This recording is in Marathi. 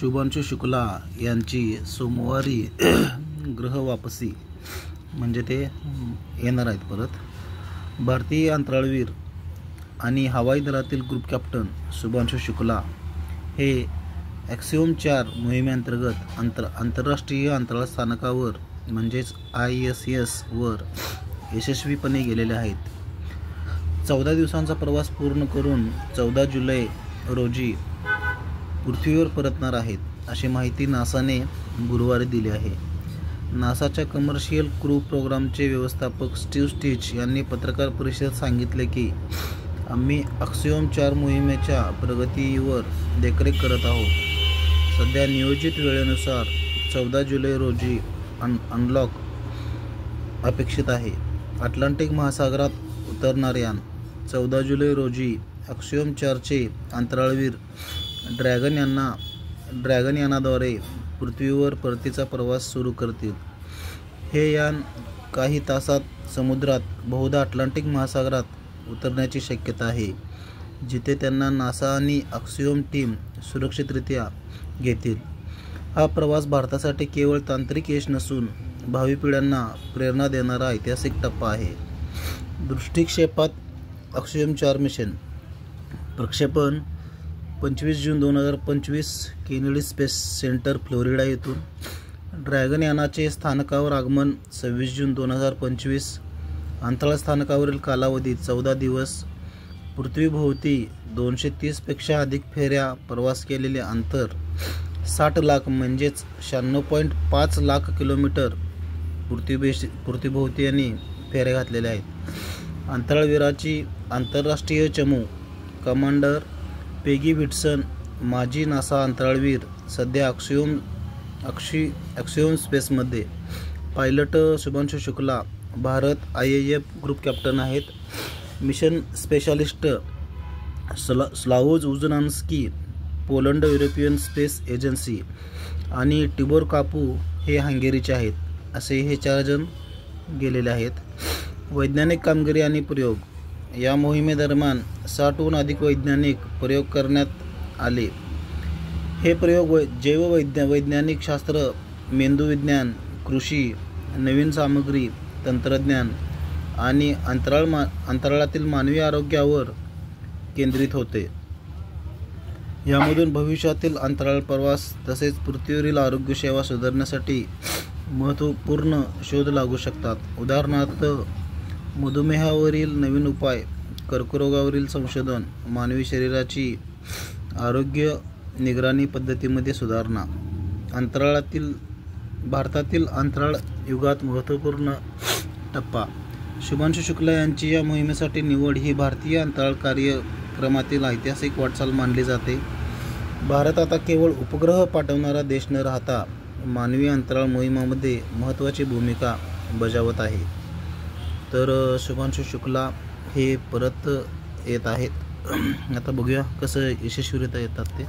शुभांशु शुक्ला यांची सोमवारी ग्रह वापसी म्हणजे ते येणार आहेत परत। भारतीय अंतराळवीर आणि हवाई दलातील ग्रुप कॅप्टन शुभांशु शुक्ला हे ॲक्सिओम 4 मोहिमेअंतर्गत आंतरराष्ट्रीय अंतराळ स्थानकावर म्हणजेच ISS वर यशस्वीपणे गेलेले आहेत। 14 दिवसांचा प्रवास पूर्ण करून 14 जुलै रोजी पृथ्वीवर परतणार आहेत, अशी माहिती नासाने गुरुवारी दिली आहे। नासाच्या कमर्शियल क्रू प्रोग्रामचे व्यवस्थापक स्टीव्ह स्टिच यांनी पत्रकार परिषदेत सांगितले की आम्ही ॲक्सिओम 4 मोहिमेच्या प्रगतीवर देखरेख करत आहोत। सध्या नियोजित वेळेनुसार 14 जुलै रोजी अनलॉक अपेक्षित आहे। अटलांटिक महासागरात उतरणारे यान 14 जुलै रोजी ॲक्सिओम 4चे अंतराळवीर ड्रॅगन यानाद्वारे पृथ्वीवर परतीचा प्रवास सुरू करतील। हे यान काही तासात समुद्रात बहुधा अटलांटिक महासागरात उतरण्याची शक्यता आहे, जिथे त्यांना नासा आणि ॲक्सिओम टीम सुरक्षितरित्या घेतील। हा प्रवास भारतासाठी केवळ तांत्रिक यश नसून भावी पिढ्यांना प्रेरणा देणारा ऐतिहासिक टप्पा आहे। दृष्टिक्षेपात ॲक्सिओम 4 मिशन प्रक्षेपण 25 जून 2025 केनेडी स्पेस सेंटर फ्लोरिडा येथून। ड्रॅगन यानाचे स्थानकावर आगमन 26 जून 2025। अंतराळ स्थानकावरील कालावधी 14 दिवस। पृथ्वीभोवती 230 पेक्षा अधिक फेऱ्या प्रवास केलेले अंतर 60 लाख म्हणजेच 96.5 लाख किलोमीटर पृथ्वीभोवती यांनी फेऱ्या घातलेल्या आहेत। अंतराळवीराची आंतरराष्ट्रीय चमू कमांडर पेगी व्हिटसन, माजी नासा अंतराळवीर, सध्या ॲक्सिओम स्पेसमध्ये। Pilot Shubhanshu Shukla Bharat IAF group captain आहेत। Mission specialist Slawosz Uznanski Poland European space agency आणि टिबोर कापू हे हंगेरीचे आहेत, असे हे 4 जण गेलेले आहेत। वैज्ञानिक कामगिरी आणि प्रयोग या मोहिमेदरम्यान 60हून अधिक वैज्ञानिक प्रयोग करण्यात आले। हे प्रयोग जैववैज्ञानिक शास्त्र, मेंदूविज्ञान, कृषी, नवीन सामग्री, तंत्रज्ञान आणि अंतराळातील मानवी आरोग्यावर केंद्रित होते। यामधून भविष्यातील अंतराळ प्रवास तसेच पृथ्वीवरील आरोग्यसेवा सुधारण्यासाठी महत्त्वपूर्ण शोध लागू शकतात। उदाहरणार्थ मधुमेहावरील नवीन उपाय, कर्करोगावरील संशोधन, मानवी शरीराची आरोग्य निगराणी पद्धतीमध्ये सुधारणा। भारतातील अंतराळ युगात महत्त्वपूर्ण टप्पा शुभांशु शुक्ला यांची या मोहिमेसाठी निवड ही भारतीय अंतराळ कार्यक्रमातील ऐतिहासिक वाटचाल मानली जाते। भारत आता केवळ उपग्रह पाठवणारा देश न राहता मानवी अंतराळ मोहिमामध्ये महत्त्वाची भूमिका बजावत आहे। तर शुभांशु शुक्ला हे परत येत आहेत। आता बघूया कसं यशस्वीरित्या येतात ते।